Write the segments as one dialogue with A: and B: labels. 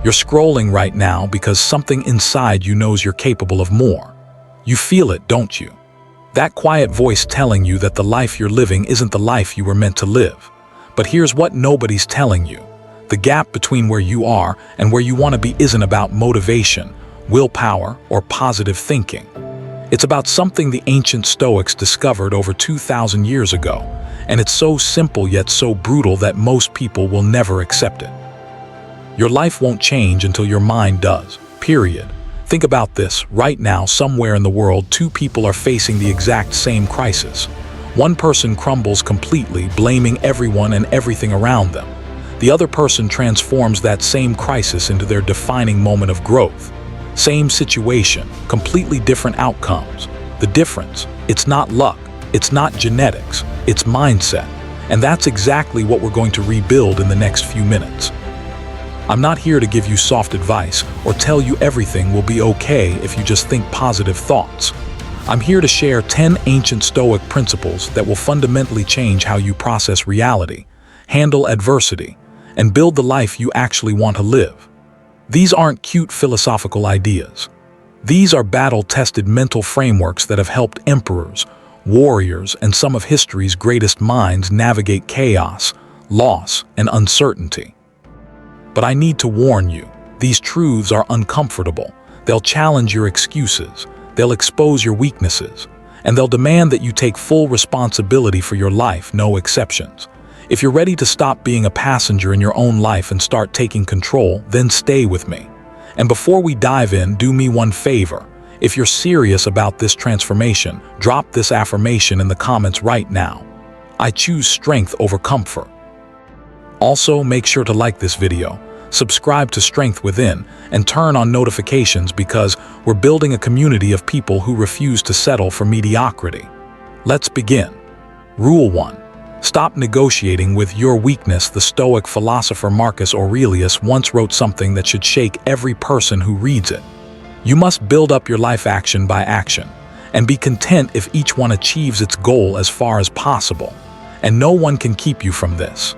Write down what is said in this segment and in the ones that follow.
A: You're scrolling right now because something inside you knows you're capable of more. You feel it, don't you? That quiet voice telling you that the life you're living isn't the life you were meant to live. But here's what nobody's telling you. The gap between where you are and where you want to be isn't about motivation, willpower, or positive thinking. It's about something the ancient Stoics discovered over 2,000 years ago, and it's so simple yet so brutal that most people will never accept it. Your life won't change until your mind does, period. Think about this. Right now, somewhere in the world, two people are facing the exact same crisis. One person crumbles completely, blaming everyone and everything around them. The other person transforms that same crisis into their defining moment of growth. Same situation, completely different outcomes. The difference, it's not luck, it's not genetics, it's mindset. And that's exactly what we're going to rebuild in the next few minutes. I'm not here to give you soft advice or tell you everything will be okay if you just think positive thoughts. I'm here to share 10 ancient Stoic principles that will fundamentally change how you process reality, handle adversity, and build the life you actually want to live. These aren't cute philosophical ideas. These are battle-tested mental frameworks that have helped emperors, warriors, and some of history's greatest minds navigate chaos, loss, and uncertainty. But I need to warn you, these truths are uncomfortable. They'll challenge your excuses, they'll expose your weaknesses, and they'll demand that you take full responsibility for your life, no exceptions. If you're ready to stop being a passenger in your own life and start taking control, then stay with me. And before we dive in, do me one favor. If you're serious about this transformation, drop this affirmation in the comments right now. I choose strength over comfort. Also, make sure to like this video, subscribe to Strength Within, and turn on notifications because we're building a community of people who refuse to settle for mediocrity. Let's begin. Rule 1. Stop negotiating with your weakness. The Stoic philosopher Marcus Aurelius once wrote something that should shake every person who reads it. You must build up your life action by action, and be content if each one achieves its goal as far as possible, and no one can keep you from this.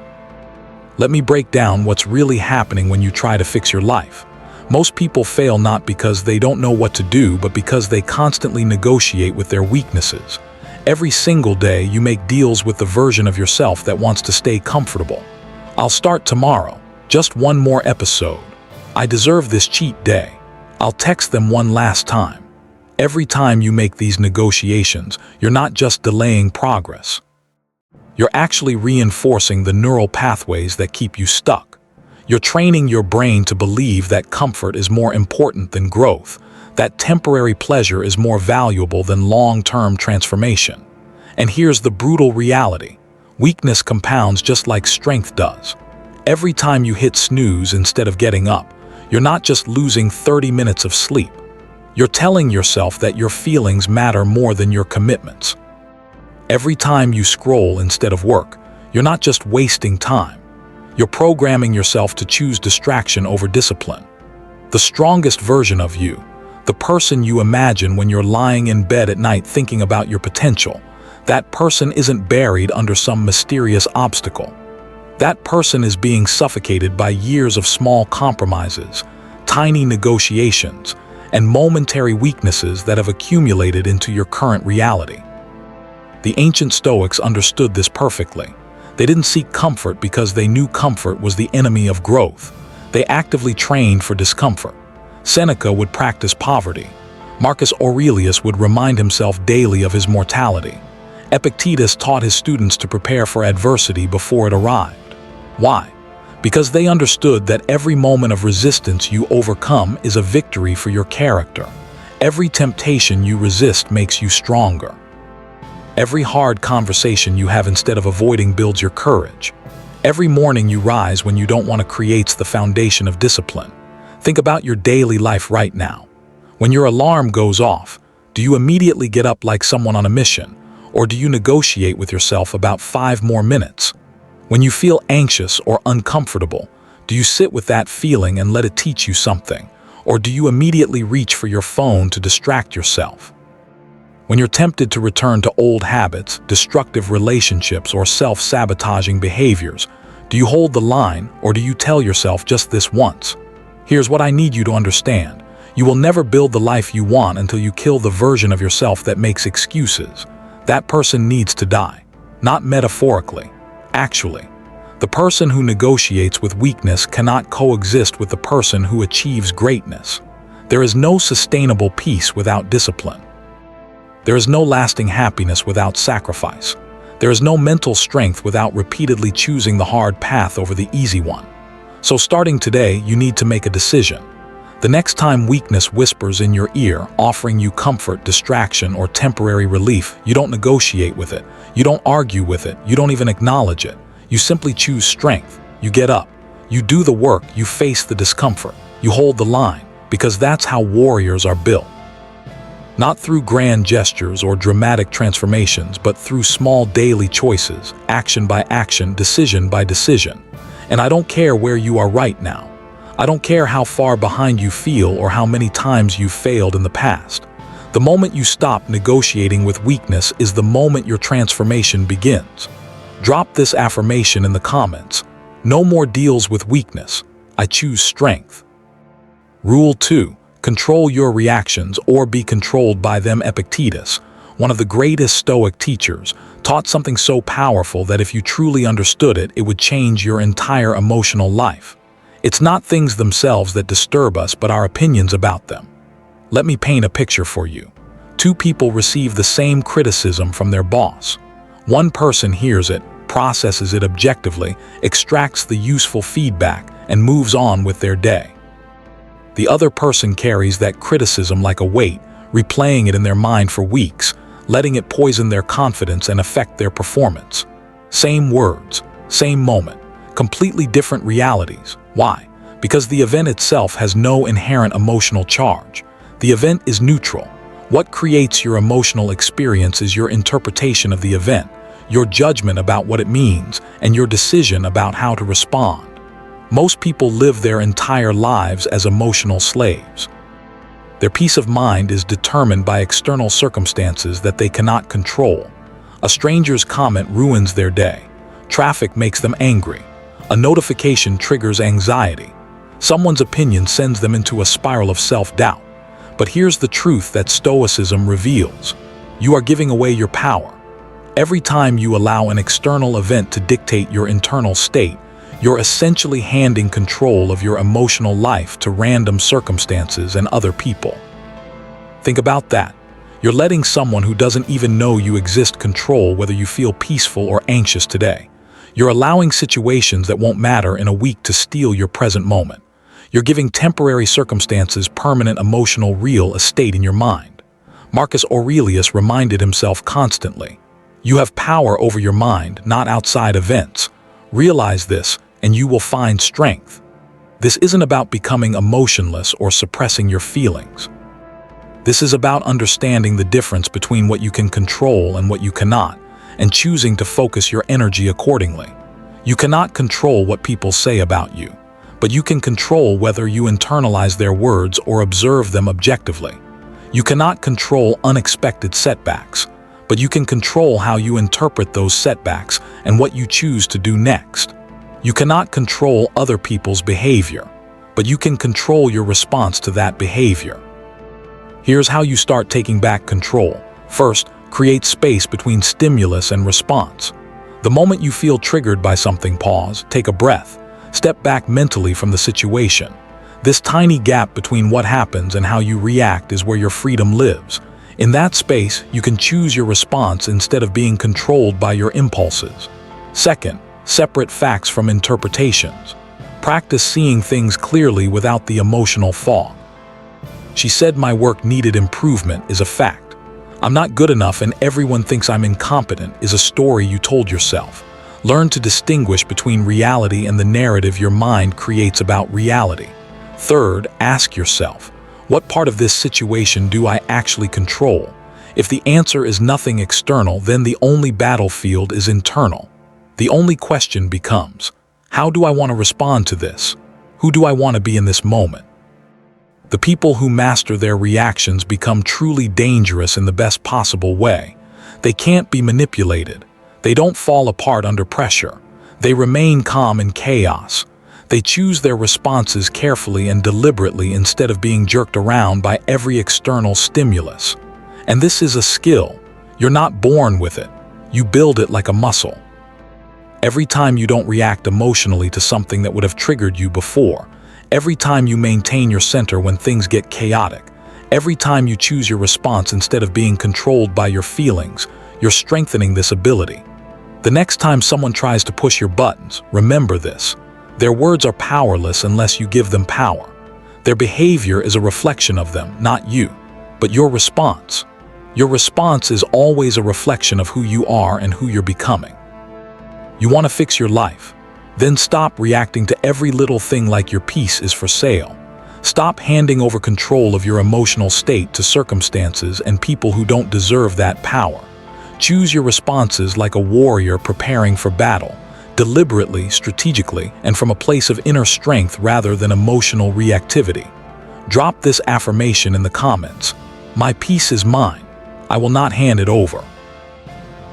A: Let me break down what's really happening when you try to fix your life. Most people fail not because they don't know what to do, but because they constantly negotiate with their weaknesses. Every single day, you make deals with the version of yourself that wants to stay comfortable. I'll start tomorrow. Just one more episode. I deserve this cheat day. I'll text them one last time. Every time you make these negotiations, you're not just delaying progress. You're actually reinforcing the neural pathways that keep you stuck. You're training your brain to believe that comfort is more important than growth, that temporary pleasure is more valuable than long-term transformation. And here's the brutal reality. Weakness compounds just like strength does. Every time you hit snooze instead of getting up, you're not just losing 30 minutes of sleep. You're telling yourself that your feelings matter more than your commitments. Every time you scroll instead of work, you're not just wasting time. You're programming yourself to choose distraction over discipline. The strongest version of you, the person you imagine when you're lying in bed at night thinking about your potential, that person isn't buried under some mysterious obstacle. That person is being suffocated by years of small compromises, tiny negotiations, and momentary weaknesses that have accumulated into your current reality. The ancient Stoics understood this perfectly. They didn't seek comfort because they knew comfort was the enemy of growth. They actively trained for discomfort. Seneca would practice poverty. Marcus Aurelius would remind himself daily of his mortality. Epictetus taught his students to prepare for adversity before it arrived. Why? Because they understood that every moment of resistance you overcome is a victory for your character. Every temptation you resist makes you stronger. Every hard conversation you have instead of avoiding builds your courage. Every morning you rise when you don't want to creates the foundation of discipline. Think about your daily life right now. When your alarm goes off, do you immediately get up like someone on a mission, or do you negotiate with yourself about 5 more minutes? When you feel anxious or uncomfortable, do you sit with that feeling and let it teach you something, or do you immediately reach for your phone to distract yourself? When you're tempted to return to old habits, destructive relationships, or self-sabotaging behaviors, do you hold the line or do you tell yourself just this once? Here's what I need you to understand. You will never build the life you want until you kill the version of yourself that makes excuses. That person needs to die. Not metaphorically. Actually. The person who negotiates with weakness cannot coexist with the person who achieves greatness. There is no sustainable peace without discipline. There is no lasting happiness without sacrifice. There is no mental strength without repeatedly choosing the hard path over the easy one. So starting today, you need to make a decision. The next time weakness whispers in your ear, offering you comfort, distraction, or temporary relief, you don't negotiate with it. You don't argue with it. You don't even acknowledge it. You simply choose strength. You get up. You do the work. You face the discomfort. You hold the line, because that's how warriors are built. Not through grand gestures or dramatic transformations, but through small daily choices, action by action, decision by decision. And I don't care where you are right now. I don't care how far behind you feel or how many times you've failed in the past. The moment you stop negotiating with weakness is the moment your transformation begins. Drop this affirmation in the comments. No more deals with weakness. I choose strength. Rule 2. Control your reactions or be controlled by them. Epictetus, one of the greatest Stoic teachers, taught something so powerful that if you truly understood it, it would change your entire emotional life. It's not things themselves that disturb us, but our opinions about them. Let me paint a picture for you. Two people receive the same criticism from their boss. One person hears it, processes it objectively, extracts the useful feedback, and moves on with their day. The other person carries that criticism like a weight, replaying it in their mind for weeks, letting it poison their confidence and affect their performance. Same words, same moment, completely different realities. Why? Because the event itself has no inherent emotional charge. The event is neutral. What creates your emotional experience is your interpretation of the event, your judgment about what it means, and your decision about how to respond. Most people live their entire lives as emotional slaves. Their peace of mind is determined by external circumstances that they cannot control. A stranger's comment ruins their day. Traffic makes them angry. A notification triggers anxiety. Someone's opinion sends them into a spiral of self-doubt. But here's the truth that Stoicism reveals. You are giving away your power. Every time you allow an external event to dictate your internal state, you're essentially handing control of your emotional life to random circumstances and other people. Think about that. You're letting someone who doesn't even know you exist control whether you feel peaceful or anxious today. You're allowing situations that won't matter in a week to steal your present moment. You're giving temporary circumstances permanent emotional real estate in your mind. Marcus Aurelius reminded himself constantly, "You have power over your mind, not outside events. Realize this, and you will find strength." This isn't about becoming emotionless or suppressing your feelings. This is about understanding the difference between what you can control and what you cannot, and choosing to focus your energy accordingly. You cannot control what people say about you, but you can control whether you internalize their words or observe them objectively. You cannot control unexpected setbacks, but you can control how you interpret those setbacks and what you choose to do next. You cannot control other people's behavior, but you can control your response to that behavior. Here's how you start taking back control. First, create space between stimulus and response. The moment you feel triggered by something, pause, take a breath, step back mentally from the situation. This tiny gap between what happens and how you react is where your freedom lives. In that space, you can choose your response instead of being controlled by your impulses. Second, separate facts from interpretations. Practice seeing things clearly without the emotional fog. "She said my work needed improvement" is a fact. "I'm not good enough and everyone thinks I'm incompetent" is a story you told yourself. Learn to distinguish between reality and the narrative your mind creates about reality. Third, ask yourself, what part of this situation do I actually control? If the answer is nothing external, then the only battlefield is internal. The only question becomes, how do I want to respond to this? Who do I want to be in this moment? The people who master their reactions become truly dangerous in the best possible way. They can't be manipulated. They don't fall apart under pressure. They remain calm in chaos. They choose their responses carefully and deliberately instead of being jerked around by every external stimulus. And this is a skill. You're not born with it. You build it like a muscle. Every time you don't react emotionally to something that would have triggered you before, every time you maintain your center when things get chaotic, every time you choose your response instead of being controlled by your feelings, you're strengthening this ability. The next time someone tries to push your buttons, remember this. Their words are powerless unless you give them power. Their behavior is a reflection of them, not you, but your response. Your response is always a reflection of who you are and who you're becoming. You want to fix your life? Then stop reacting to every little thing like your peace is for sale. Stop handing over control of your emotional state to circumstances and people who don't deserve that power. Choose your responses like a warrior preparing for battle, deliberately, strategically, and from a place of inner strength rather than emotional reactivity. Drop this affirmation in the comments. My peace is mine. I will not hand it over.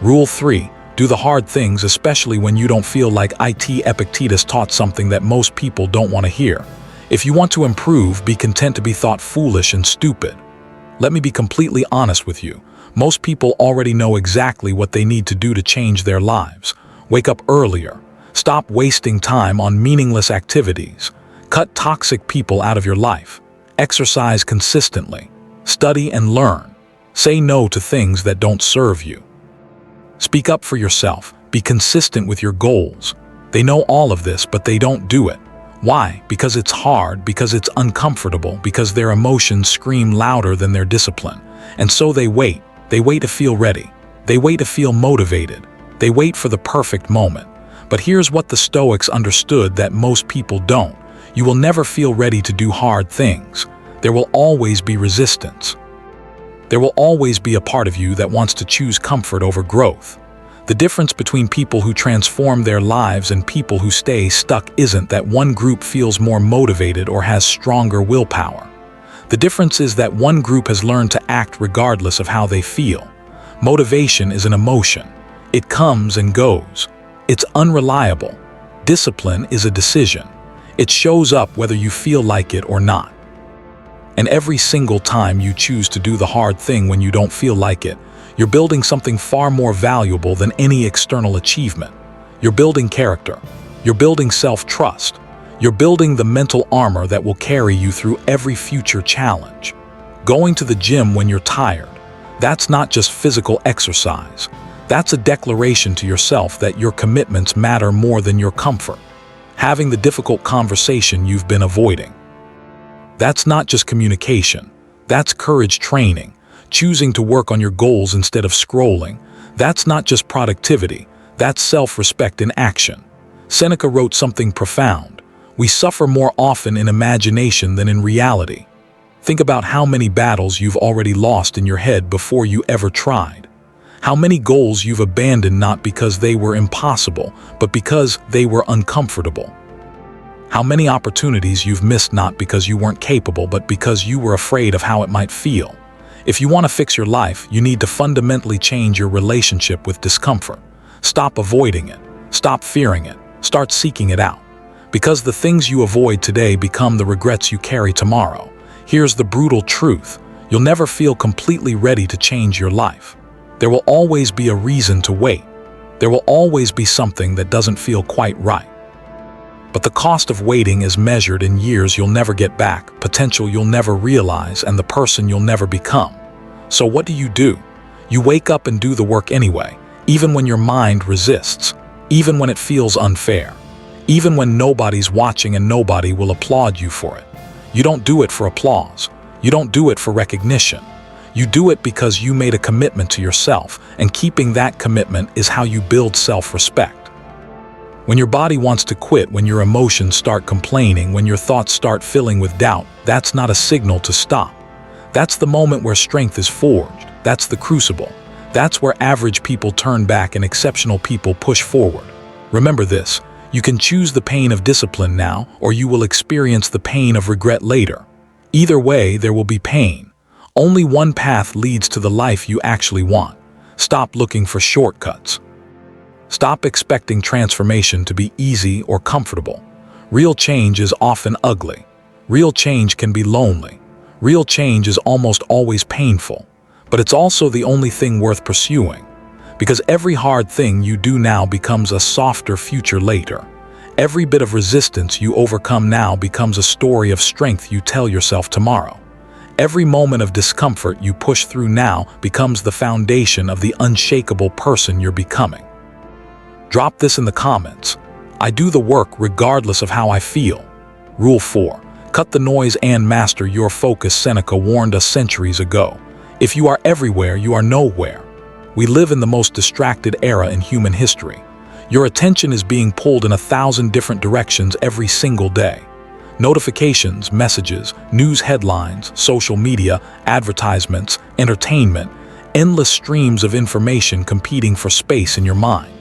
A: Rule 3. Do the hard things, especially when you don't feel like it. Epictetus taught something that most people don't want to hear. If you want to improve, be content to be thought foolish and stupid. Let me be completely honest with you. Most people already know exactly what they need to do to change their lives. Wake up earlier. Stop wasting time on meaningless activities. Cut toxic people out of your life. Exercise consistently. Study and learn. Say no to things that don't serve you. Speak up for yourself. Be consistent with your goals. They know all of this, but they don't do it. Why? Because it's hard, because it's uncomfortable, because their emotions scream louder than their discipline. And so they wait. They wait to feel ready. They wait to feel motivated. They wait for the perfect moment. But here's what the Stoics understood that most people don't. You will never feel ready to do hard things. There will always be resistance. There will always be a part of you that wants to choose comfort over growth. The difference between people who transform their lives and people who stay stuck isn't that one group feels more motivated or has stronger willpower. The difference is that one group has learned to act regardless of how they feel. Motivation is an emotion. It comes and goes. It's unreliable. Discipline is a decision. It shows up whether you feel like it or not. And every single time you choose to do the hard thing when you don't feel like it, you're building something far more valuable than any external achievement. You're building character. You're building self-trust. You're building the mental armor that will carry you through every future challenge. Going to the gym when you're tired, that's not just physical exercise. That's a declaration to yourself that your commitments matter more than your comfort. Having the difficult conversation you've been avoiding. That's not just communication. That's courage training. Choosing to work on your goals instead of scrolling. That's not just productivity. That's self-respect in action. Seneca wrote something profound. We suffer more often in imagination than in reality. Think about how many battles you've already lost in your head before you ever tried. How many goals you've abandoned not because they were impossible, but because they were uncomfortable. How many opportunities you've missed not because you weren't capable, but because you were afraid of how it might feel. If you want to fix your life, you need to fundamentally change your relationship with discomfort. Stop avoiding it. Stop fearing it. Start seeking it out. Because the things you avoid today become the regrets you carry tomorrow. Here's the brutal truth. You'll never feel completely ready to change your life. There will always be a reason to wait. There will always be something that doesn't feel quite right. But the cost of waiting is measured in years you'll never get back, potential you'll never realize, and the person you'll never become. So what do? You wake up and do the work anyway, even when your mind resists, even when it feels unfair, even when nobody's watching and nobody will applaud you for it. You don't do it for applause. You don't do it for recognition. You do it because you made a commitment to yourself, and keeping that commitment is how you build self-respect. When your body wants to quit, when your emotions start complaining, when your thoughts start filling with doubt, that's not a signal to stop. That's the moment where strength is forged. That's the crucible. That's where average people turn back and exceptional people push forward. Remember this, you can choose the pain of discipline now, or you will experience the pain of regret later. Either way, there will be pain. Only one path leads to the life you actually want. Stop looking for shortcuts. Stop expecting transformation to be easy or comfortable. Real change is often ugly. Real change can be lonely. Real change is almost always painful. But it's also the only thing worth pursuing. Because every hard thing you do now becomes a softer future later. Every bit of resistance you overcome now becomes a story of strength you tell yourself tomorrow. Every moment of discomfort you push through now becomes the foundation of the unshakable person you're becoming. Drop this in the comments. I do the work regardless of how I feel. Rule 4. Cut the noise and master your focus. Seneca warned us centuries ago. If you are everywhere, you are nowhere. We live in the most distracted era in human history. Your attention is being pulled in 1,000 different directions every single day. Notifications, messages, news headlines, social media, advertisements, entertainment, endless streams of information competing for space in your mind.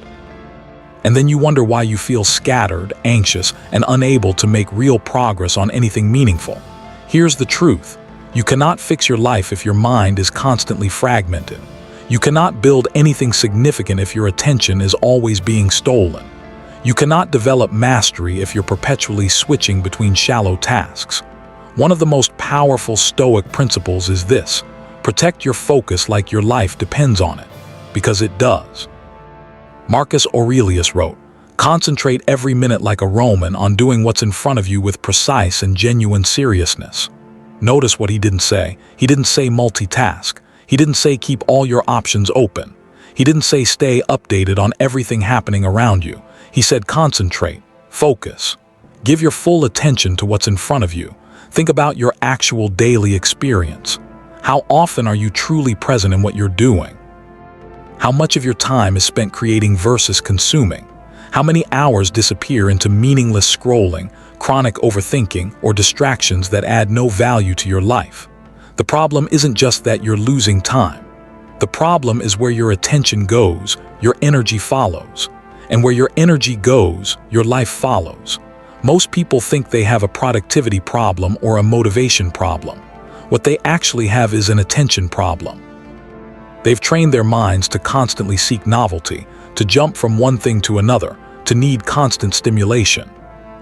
A: And then you wonder why you feel scattered, anxious, and unable to make real progress on anything meaningful. Here's the truth. You cannot fix your life if your mind is constantly fragmented. You cannot build anything significant if your attention is always being stolen. You cannot develop mastery if you're perpetually switching between shallow tasks. One of the most powerful Stoic principles is this: protect your focus like your life depends on it, because it does. Marcus Aurelius wrote, "Concentrate every minute like a Roman on doing what's in front of you with precise and genuine seriousness." Notice what he didn't say. He didn't say multitask. He didn't say keep all your options open. He didn't say stay updated on everything happening around you. He said concentrate, focus. Give your full attention to what's in front of you. Think about your actual daily experience. How often are you truly present in what you're doing? How much of your time is spent creating versus consuming? How many hours disappear into meaningless scrolling, chronic overthinking, or distractions that add no value to your life? The problem isn't just that you're losing time. The problem is where your attention goes, your energy follows. And where your energy goes, your life follows. Most people think they have a productivity problem or a motivation problem. What they actually have is an attention problem. They've trained their minds to constantly seek novelty, to jump from one thing to another, to need constant stimulation.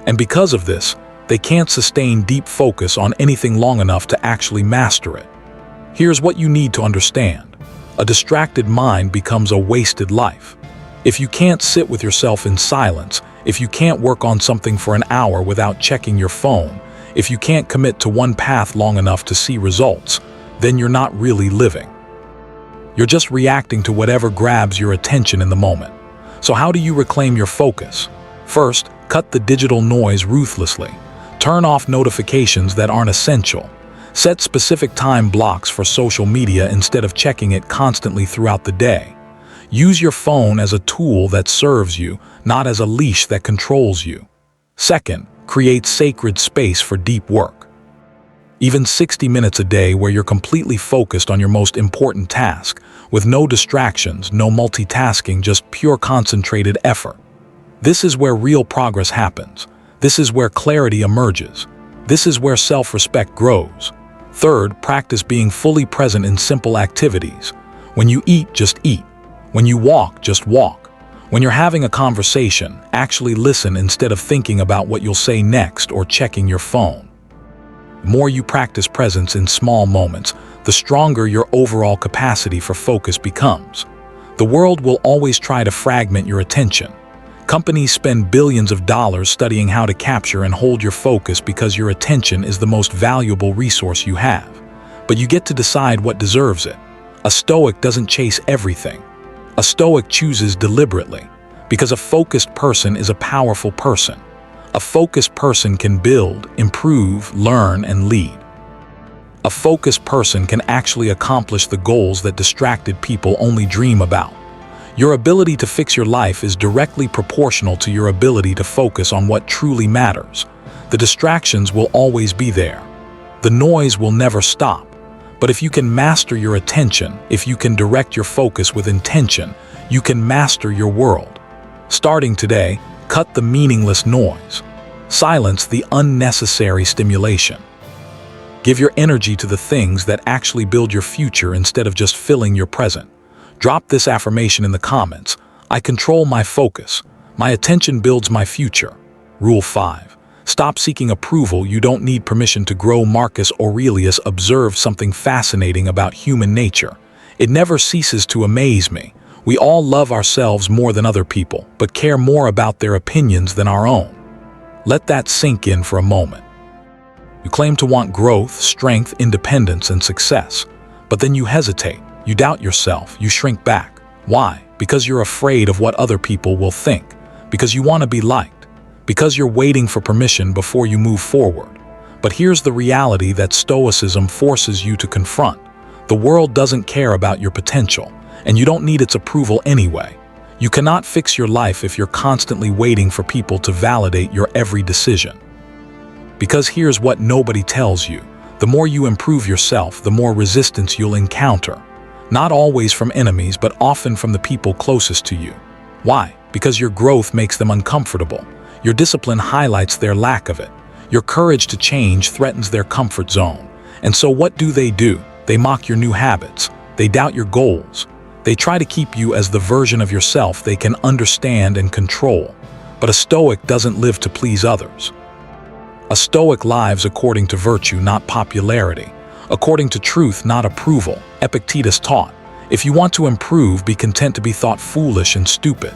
A: And because of this, they can't sustain deep focus on anything long enough to actually master it. Here's what you need to understand. A distracted mind becomes a wasted life. If you can't sit with yourself in silence, if you can't work on something for an hour without checking your phone, if you can't commit to one path long enough to see results, then you're not really living. You're just reacting to whatever grabs your attention in the moment. So how do you reclaim your focus? First, cut the digital noise ruthlessly. Turn off notifications that aren't essential. Set specific time blocks for social media instead of checking it constantly throughout the day. Use your phone as a tool that serves you, not as a leash that controls you. Second, create sacred space for deep work. Even 60 minutes a day where you're completely focused on your most important task, with no distractions, no multitasking, just pure concentrated effort. This is where real progress happens. This is where clarity emerges. This is where self-respect grows. Third, practice being fully present in simple activities. When you eat, just eat. When you walk, just walk. When you're having a conversation, actually listen instead of thinking about what you'll say next or checking your phone. The more you practice presence in small moments, the stronger your overall capacity for focus becomes. The world will always try to fragment your attention. Companies spend billions of dollars studying how to capture and hold your focus because your attention is the most valuable resource you have. But you get to decide what deserves it. A Stoic doesn't chase everything. A Stoic chooses deliberately, because a focused person is a powerful person. A focused person can build, improve, learn, and lead. A focused person can actually accomplish the goals that distracted people only dream about. Your ability to fix your life is directly proportional to your ability to focus on what truly matters. The distractions will always be there. The noise will never stop. But if you can master your attention, if you can direct your focus with intention, you can master your world. Starting today, cut the meaningless noise. Silence the unnecessary stimulation. Give your energy to the things that actually build your future instead of just filling your present. Drop this affirmation in the comments. I control my focus. My attention builds my future. Rule 5. Stop seeking approval. You don't need permission to grow. Marcus Aurelius observed something fascinating about human nature. It never ceases to amaze me. We all love ourselves more than other people, but care more about their opinions than our own. Let that sink in for a moment. You claim to want growth, strength, independence, and success. But then you hesitate, you doubt yourself, you shrink back. Why? Because you're afraid of what other people will think. Because you want to be liked. Because you're waiting for permission before you move forward. But here's the reality that Stoicism forces you to confront. The world doesn't care about your potential, and you don't need its approval anyway. You cannot fix your life if you're constantly waiting for people to validate your every decision. Because here's what nobody tells you. The more you improve yourself, the more resistance you'll encounter. Not always from enemies, but often from the people closest to you. Why? Because your growth makes them uncomfortable. Your discipline highlights their lack of it. Your courage to change threatens their comfort zone. And so what do? They mock your new habits. They doubt your goals. They try to keep you as the version of yourself they can understand and control. But a Stoic doesn't live to please others. A Stoic lives according to virtue, not popularity. According to truth, not approval. Epictetus taught, if you want to improve, be content to be thought foolish and stupid.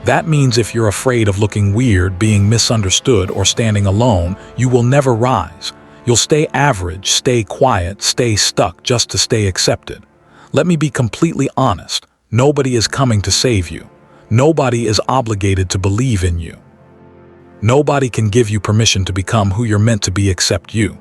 A: That means if you're afraid of looking weird, being misunderstood, or standing alone, you will never rise. You'll stay average, stay quiet, stay stuck just to stay accepted. Let me be completely honest. Nobody is coming to save you. Nobody is obligated to believe in you. Nobody can give you permission to become who you're meant to be except you.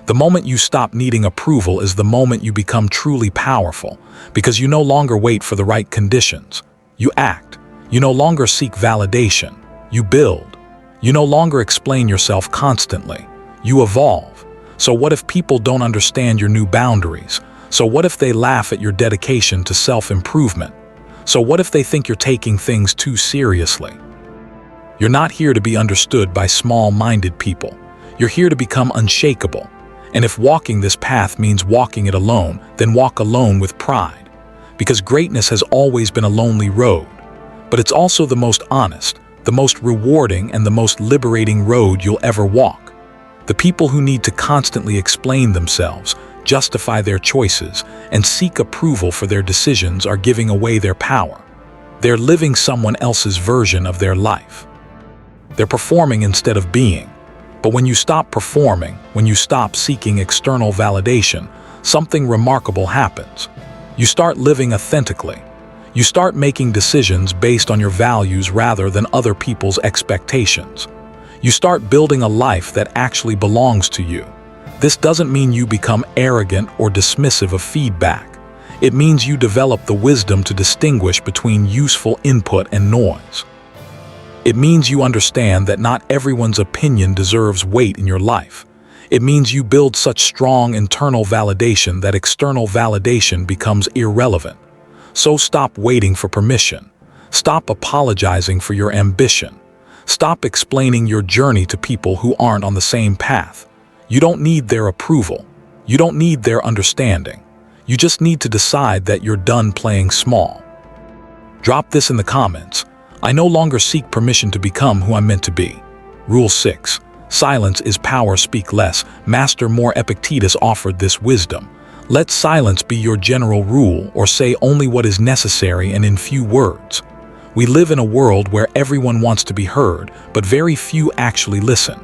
A: The moment you stop needing approval is the moment you become truly powerful, because you no longer wait for the right conditions. You act. You no longer seek validation. You build. You no longer explain yourself constantly. You evolve. So what if people don't understand your new boundaries? So what if they laugh at your dedication to self-improvement? So what if they think you're taking things too seriously? You're not here to be understood by small-minded people. You're here to become unshakable. And if walking this path means walking it alone, then walk alone with pride. Because greatness has always been a lonely road. But it's also the most honest, the most rewarding, and the most liberating road you'll ever walk. The people who need to constantly explain themselves, justify their choices, and seek approval for their decisions are giving away their power. They're living someone else's version of their life. They're performing instead of being. But when you stop performing, when you stop seeking external validation, something remarkable happens. You start living authentically. You start making decisions based on your values rather than other people's expectations. You start building a life that actually belongs to you. This doesn't mean you become arrogant or dismissive of feedback. It means you develop the wisdom to distinguish between useful input and noise. It means you understand that not everyone's opinion deserves weight in your life. It means you build such strong internal validation that external validation becomes irrelevant. So stop waiting for permission. Stop apologizing for your ambition. Stop explaining your journey to people who aren't on the same path. You don't need their approval. You don't need their understanding. You just need to decide that you're done playing small. Drop this in the comments. I no longer seek permission to become who I'm meant to be. Rule 6. Silence is power. Speak less. Master more. Epictetus offered this wisdom. Let silence be your general rule, or say only what is necessary and in few words. We live in a world where everyone wants to be heard, but very few actually listen.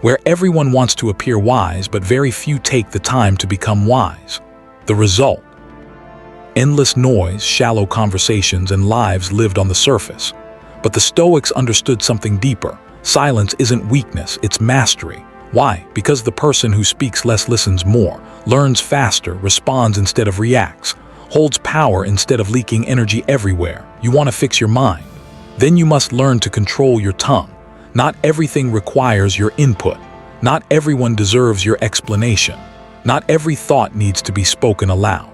A: Where everyone wants to appear wise, but very few take the time to become wise. The result? Endless noise, shallow conversations, and lives lived on the surface. But the Stoics understood something deeper. Silence isn't weakness, it's mastery. Why? Because the person who speaks less listens more, learns faster, responds instead of reacts, holds power instead of leaking energy everywhere. You want to fix your mind? Then you must learn to control your tongue. Not everything requires your input. Not everyone deserves your explanation. Not every thought needs to be spoken aloud.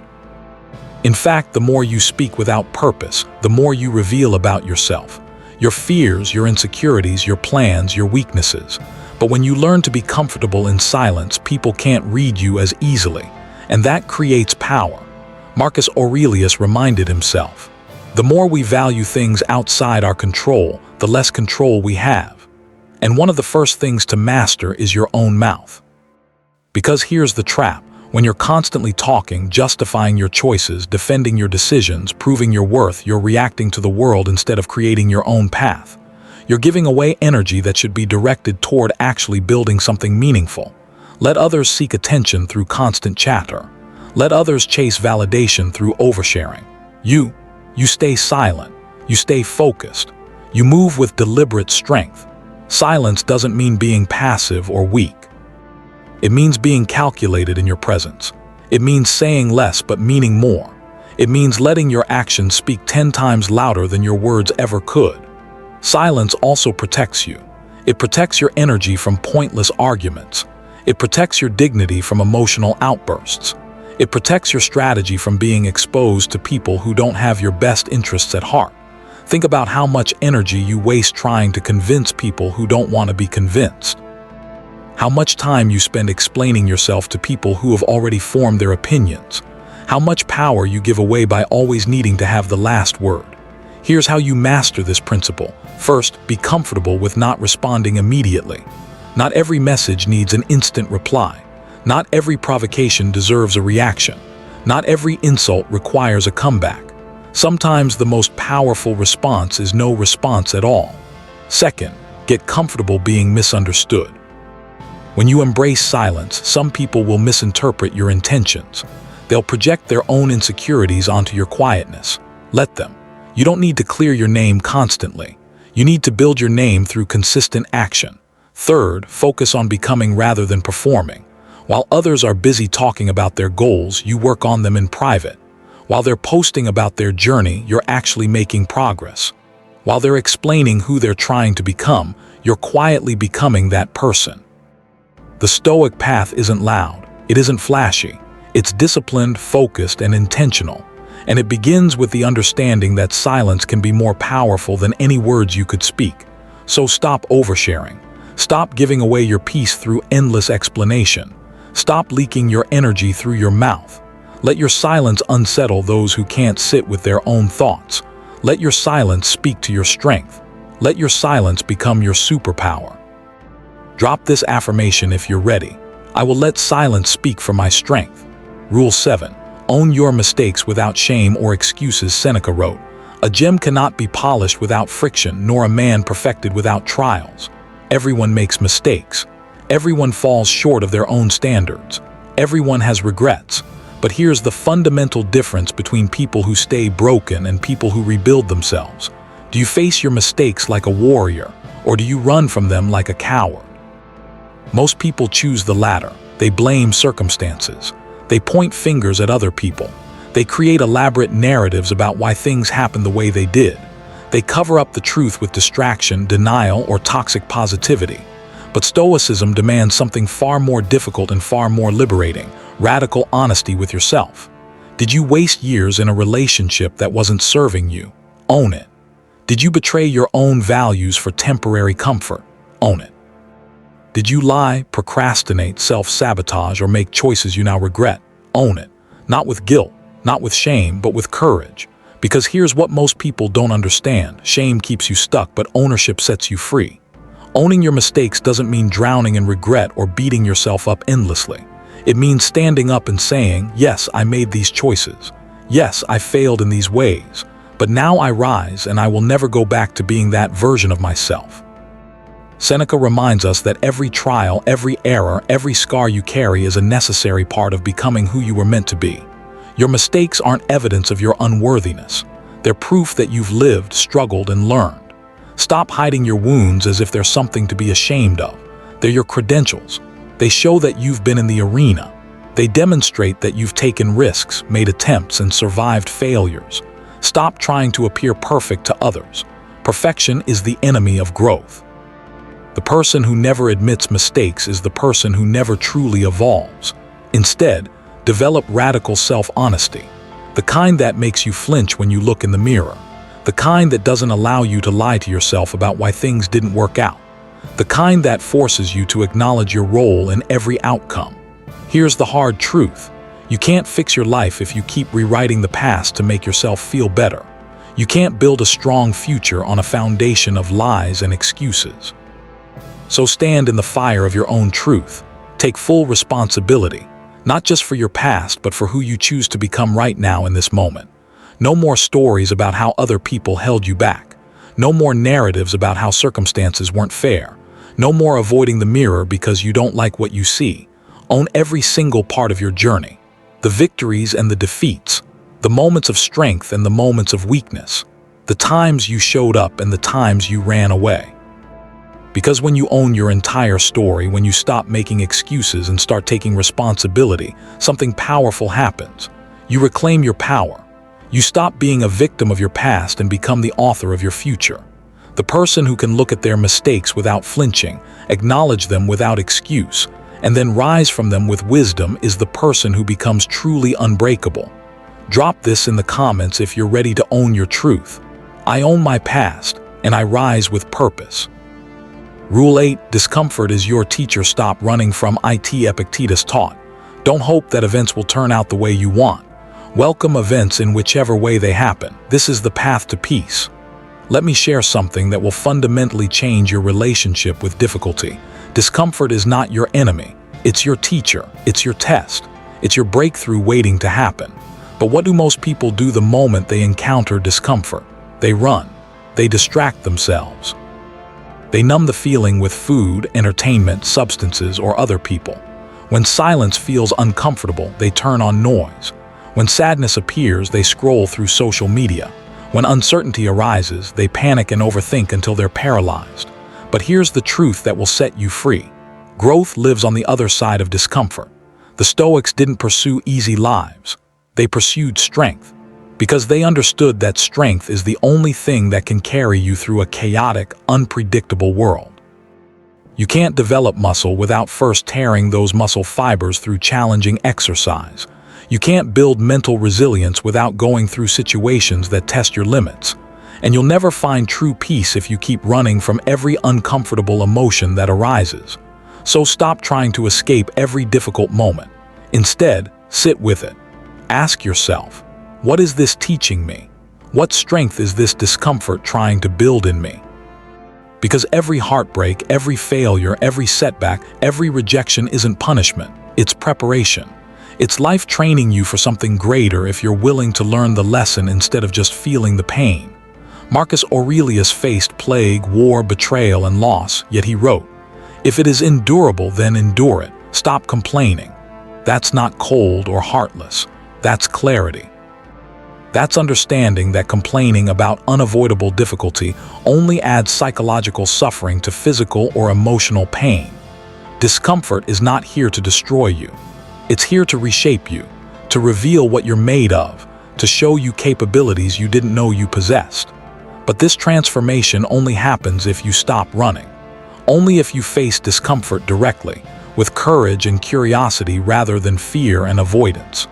A: In fact, the more you speak without purpose, the more you reveal about yourself. Your fears, your insecurities, your plans, your weaknesses. But when you learn to be comfortable in silence, people can't read you as easily. And that creates power. Marcus Aurelius reminded himself, the more we value things outside our control, the less control we have. And one of the first things to master is your own mouth. Because here's the trap. When you're constantly talking, justifying your choices, defending your decisions, proving your worth, you're reacting to the world instead of creating your own path. You're giving away energy that should be directed toward actually building something meaningful. Let others seek attention through constant chatter. Let others chase validation through oversharing. You stay silent. You stay focused. You move with deliberate strength. Silence doesn't mean being passive or weak. It means being calculated in your presence. It means saying less but meaning more. It means letting your actions speak 10 times louder than your words ever could. Silence also protects you. It protects your energy from pointless arguments. It protects your dignity from emotional outbursts. It protects your strategy from being exposed to people who don't have your best interests at heart. Think about how much energy you waste trying to convince people who don't want to be convinced. How much time you spend explaining yourself to people who have already formed their opinions. How much power you give away by always needing to have the last word. Here's how you master this principle. First, be comfortable with not responding immediately. Not every message needs an instant reply. Not every provocation deserves a reaction. Not every insult requires a comeback. Sometimes the most powerful response is no response at all. Second, get comfortable being misunderstood. When you embrace silence, some people will misinterpret your intentions. They'll project their own insecurities onto your quietness. Let them. You don't need to clear your name constantly. You need to build your name through consistent action. Third, focus on becoming rather than performing. While others are busy talking about their goals, you work on them in private. While they're posting about their journey, you're actually making progress. While they're explaining who they're trying to become, you're quietly becoming that person. The Stoic path isn't loud, it isn't flashy. It's disciplined, focused, and intentional. And it begins with the understanding that silence can be more powerful than any words you could speak. So stop oversharing. Stop giving away your peace through endless explanation. Stop leaking your energy through your mouth. Let your silence unsettle those who can't sit with their own thoughts. Let your silence speak to your strength. Let your silence become your superpower. Drop this affirmation if you're ready. I will let silence speak for my strength. Rule 7. Own your mistakes without shame or excuses. Seneca wrote, "A gem cannot be polished without friction, nor a man perfected without trials." Everyone makes mistakes. Everyone falls short of their own standards. Everyone has regrets. But here's the fundamental difference between people who stay broken and people who rebuild themselves. Do you face your mistakes like a warrior, or do you run from them like a coward? Most people choose the latter. They blame circumstances. They point fingers at other people. They create elaborate narratives about why things happened the way they did. They cover up the truth with distraction, denial, or toxic positivity. But Stoicism demands something far more difficult and far more liberating: radical honesty with yourself. Did you waste years in a relationship that wasn't serving you? Own it. Did you betray your own values for temporary comfort? Own it. Did you lie, procrastinate, self-sabotage, or make choices you now regret? Own it. Not with guilt, not with shame, but with courage. Because here's what most people don't understand. Shame keeps you stuck, but ownership sets you free. Owning your mistakes doesn't mean drowning in regret or beating yourself up endlessly. It means standing up and saying, yes, I made these choices. Yes, I failed in these ways. But now I rise, and I will never go back to being that version of myself. Seneca reminds us that every trial, every error, every scar you carry is a necessary part of becoming who you were meant to be. Your mistakes aren't evidence of your unworthiness. They're proof that you've lived, struggled, and learned. Stop hiding your wounds as if they're something to be ashamed of. They're your credentials. They show that you've been in the arena. They demonstrate that you've taken risks, made attempts, and survived failures. Stop trying to appear perfect to others. Perfection is the enemy of growth. The person who never admits mistakes is the person who never truly evolves. Instead, develop radical self-honesty, the kind that makes you flinch when you look in the mirror, the kind that doesn't allow you to lie to yourself about why things didn't work out, the kind that forces you to acknowledge your role in every outcome. Here's the hard truth. You can't fix your life if you keep rewriting the past to make yourself feel better. You can't build a strong future on a foundation of lies and excuses. So stand in the fire of your own truth. Take full responsibility, not just for your past, but for who you choose to become right now in this moment. No more stories about how other people held you back. No more narratives about how circumstances weren't fair. No more avoiding the mirror because you don't like what you see. Own every single part of your journey. The victories and the defeats. The moments of strength and the moments of weakness. The times you showed up and the times you ran away. Because when you own your entire story, when you stop making excuses and start taking responsibility, something powerful happens. You reclaim your power. You stop being a victim of your past and become the author of your future. The person who can look at their mistakes without flinching, acknowledge them without excuse, and then rise from them with wisdom is the person who becomes truly unbreakable. Drop this in the comments if you're ready to own your truth. I own my past, and I rise with purpose. Rule 8, discomfort is your teacher. Stop running from it. Epictetus taught. Don't hope that events will turn out the way you want. Welcome events in whichever way they happen. This is the path to peace. Let me share something that will fundamentally change your relationship with difficulty. Discomfort is not your enemy. It's your teacher. It's your test. It's your breakthrough waiting to happen. But what do most people do the moment they encounter discomfort? They run. They distract themselves. They numb the feeling with food, entertainment, substances, or other people. When silence feels uncomfortable, they turn on noise. When sadness appears, they scroll through social media. When uncertainty arises, they panic and overthink until they're paralyzed. But here's the truth that will set you free. Growth lives on the other side of discomfort. The Stoics didn't pursue easy lives. They pursued strength, because they understood that strength is the only thing that can carry you through a chaotic, unpredictable world. You can't develop muscle without first tearing those muscle fibers through challenging exercise. You can't build mental resilience without going through situations that test your limits. And you'll never find true peace if you keep running from every uncomfortable emotion that arises. So stop trying to escape every difficult moment. Instead, sit with it. Ask yourself, what is this teaching me? What strength is this discomfort trying to build in me? Because every heartbreak, every failure, every setback, every rejection isn't punishment, it's preparation. It's life training you for something greater if you're willing to learn the lesson instead of just feeling the pain. Marcus Aurelius faced plague, war, betrayal, and loss, yet he wrote, "If it is endurable, then endure it. Stop complaining." That's not cold or heartless. That's clarity. That's understanding that complaining about unavoidable difficulty only adds psychological suffering to physical or emotional pain. Discomfort is not here to destroy you. It's here to reshape you, to reveal what you're made of, to show you capabilities you didn't know you possessed. But this transformation only happens if you stop running. Only if you face discomfort directly, with courage and curiosity rather than fear and avoidance.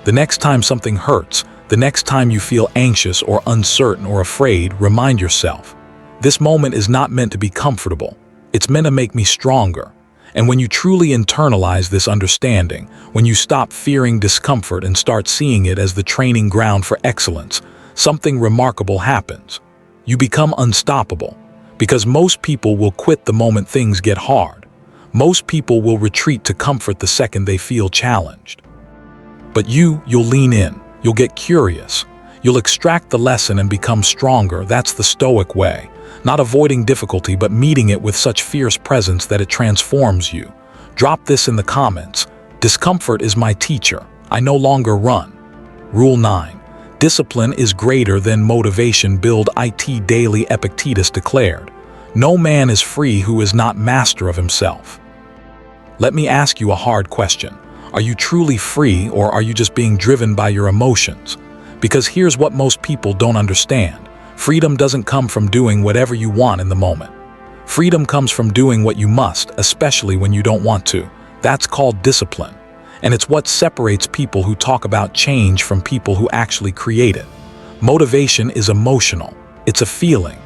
A: The next time something hurts, the next time you feel anxious or uncertain or afraid, remind yourself, this moment is not meant to be comfortable. It's meant to make me stronger. And when you truly internalize this understanding, when you stop fearing discomfort and start seeing it as the training ground for excellence, something remarkable happens. You become unstoppable. Because most people will quit the moment things get hard. Most people will retreat to comfort the second they feel challenged. But you'll lean in. You'll get curious. You'll extract the lesson and become stronger. That's the Stoic way. Not avoiding difficulty, but meeting it with such fierce presence that it transforms you. Drop this in the comments. Discomfort is my teacher. I no longer run. Rule 9. Discipline is greater than motivation. Build it daily. Epictetus declared. No man is free who is not master of himself. Let me ask you a hard question. Are you truly free, or are you just being driven by your emotions? Because here's what most people don't understand. Freedom doesn't come from doing whatever you want in the moment. Freedom comes from doing what you must, especially when you don't want to. That's called discipline. And it's what separates people who talk about change from people who actually create it. Motivation is emotional. It's a feeling.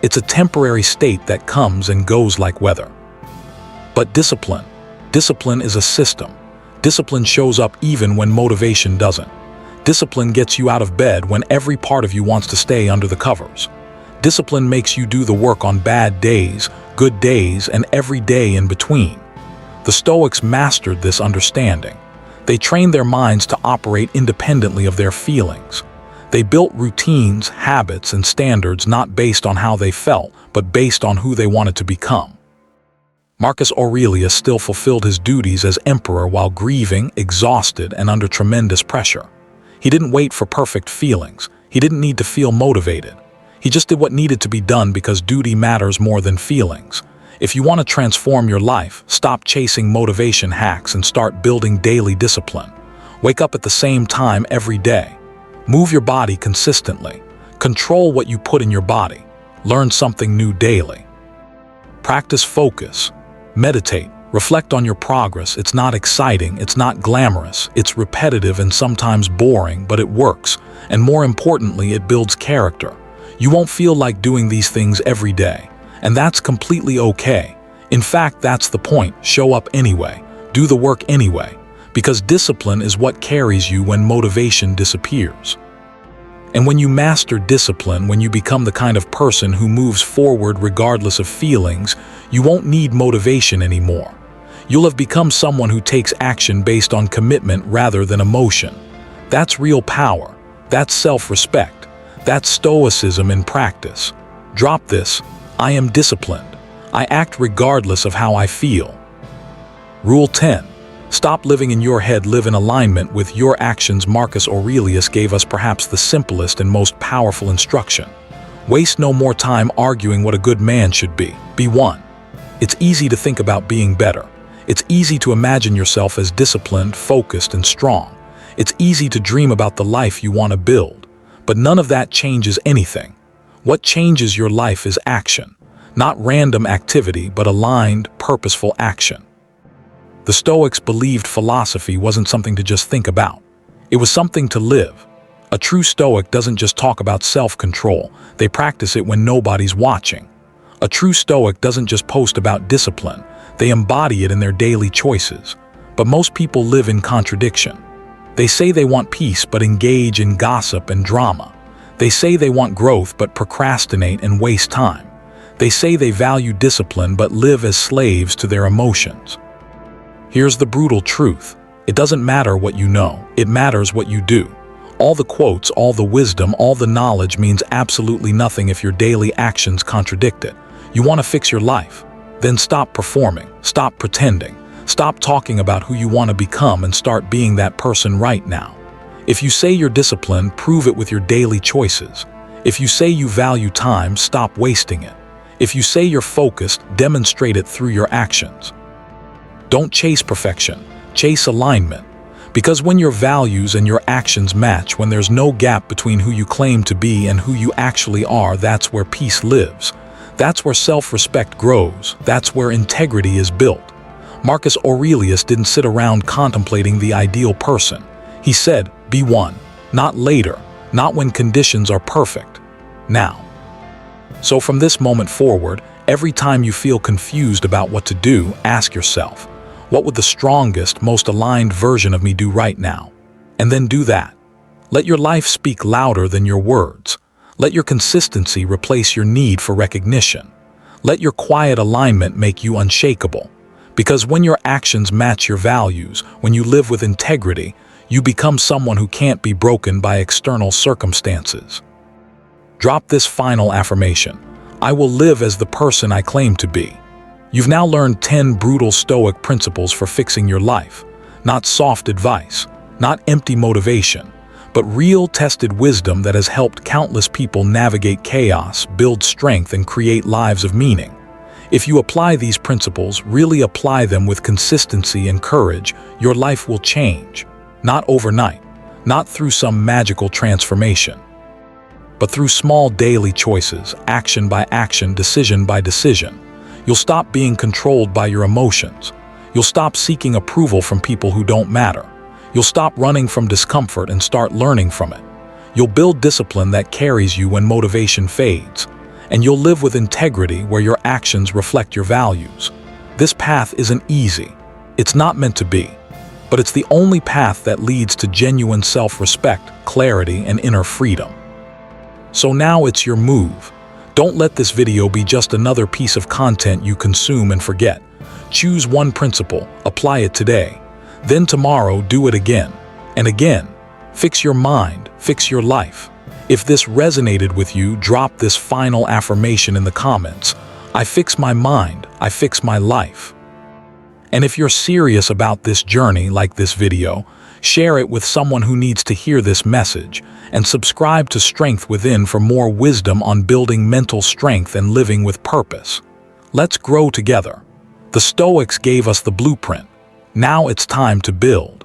A: It's a temporary state that comes and goes like weather. But discipline is a system. Discipline shows up even when motivation doesn't. Discipline gets you out of bed when every part of you wants to stay under the covers. Discipline makes you do the work on bad days, good days, and every day in between. The Stoics mastered this understanding. They trained their minds to operate independently of their feelings. They built routines, habits, and standards not based on how they felt, but based on who they wanted to become. Marcus Aurelius still fulfilled his duties as emperor while grieving, exhausted, and under tremendous pressure. He didn't wait for perfect feelings. He didn't need to feel motivated. He just did what needed to be done because duty matters more than feelings. If you want to transform your life, stop chasing motivation hacks and start building daily discipline. Wake up at the same time every day. Move your body consistently. Control what you put in your body. Learn something new daily. Practice focus. Meditate. Reflect on your progress. It's not exciting, it's not glamorous, it's repetitive and sometimes boring, but it works. And more importantly, it builds character. You won't feel like doing these things every day. And that's completely okay. In fact, that's the point. Show up anyway. Do the work anyway. Because discipline is what carries you when motivation disappears. And when you master discipline, when you become the kind of person who moves forward regardless of feelings, you won't need motivation anymore. You'll have become someone who takes action based on commitment rather than emotion. That's real power. That's self-respect. That's Stoicism in practice. Drop this. I am disciplined. I act regardless of how I feel. Rule 10. Stop living in your head, live in alignment with your actions. Marcus Aurelius gave us perhaps the simplest and most powerful instruction. Waste no more time arguing what a good man should be. Be one. It's easy to think about being better. It's easy to imagine yourself as disciplined, focused, and strong. It's easy to dream about the life you want to build. But none of that changes anything. What changes your life is action. Not random activity, but aligned, purposeful action. The Stoics believed philosophy wasn't something to just think about. It was something to live. A true Stoic doesn't just talk about self-control. They practice it when nobody's watching. A true Stoic doesn't just post about discipline. They embody it in their daily choices. But most people live in contradiction. They say they want peace but engage in gossip and drama. They say they want growth but procrastinate and waste time. They say they value discipline but live as slaves to their emotions. Here's the brutal truth. It doesn't matter what you know. It matters what you do. All the quotes, all the wisdom, all the knowledge means absolutely nothing if your daily actions contradict it. You want to fix your life? Then stop performing. Stop pretending. Stop talking about who you want to become and start being that person right now. If you say you're disciplined, prove it with your daily choices. If you say you value time, stop wasting it. If you say you're focused, demonstrate it through your actions. Don't chase perfection, chase alignment. Because when your values and your actions match, when there's no gap between who you claim to be and who you actually are, that's where peace lives. That's where self-respect grows. That's where integrity is built. Marcus Aurelius didn't sit around contemplating the ideal person. He said, be one, not later, not when conditions are perfect, now. So from this moment forward, every time you feel confused about what to do, ask yourself, what would the strongest, most aligned version of me do right now? And then do that. Let your life speak louder than your words. Let your consistency replace your need for recognition. Let your quiet alignment make you unshakable. Because when your actions match your values, when you live with integrity, you become someone who can't be broken by external circumstances. Drop this final affirmation. I will live as the person I claim to be. You've now learned 10 brutal Stoic principles for fixing your life. Not soft advice, not empty motivation, but real tested wisdom that has helped countless people navigate chaos, build strength, and create lives of meaning. If you apply these principles, really apply them with consistency and courage, your life will change. Not overnight, not through some magical transformation, but through small daily choices, action by action, decision by decision. You'll stop being controlled by your emotions. You'll stop seeking approval from people who don't matter. You'll stop running from discomfort and start learning from it. You'll build discipline that carries you when motivation fades. And you'll live with integrity where your actions reflect your values. This path isn't easy. It's not meant to be. But it's the only path that leads to genuine self-respect, clarity, and inner freedom. So now it's your move. Don't let this video be just another piece of content you consume and forget. Choose one principle, apply it today. Then tomorrow, do it again and again. Fix your mind, fix your life. If this resonated with you, drop this final affirmation in the comments. I fix my mind, I fix my life. And if you're serious about this journey like this video, share it with someone who needs to hear this message, and subscribe to Strength Within for more wisdom on building mental strength and living with purpose. Let's grow together. The Stoics gave us the blueprint. Now it's time to build.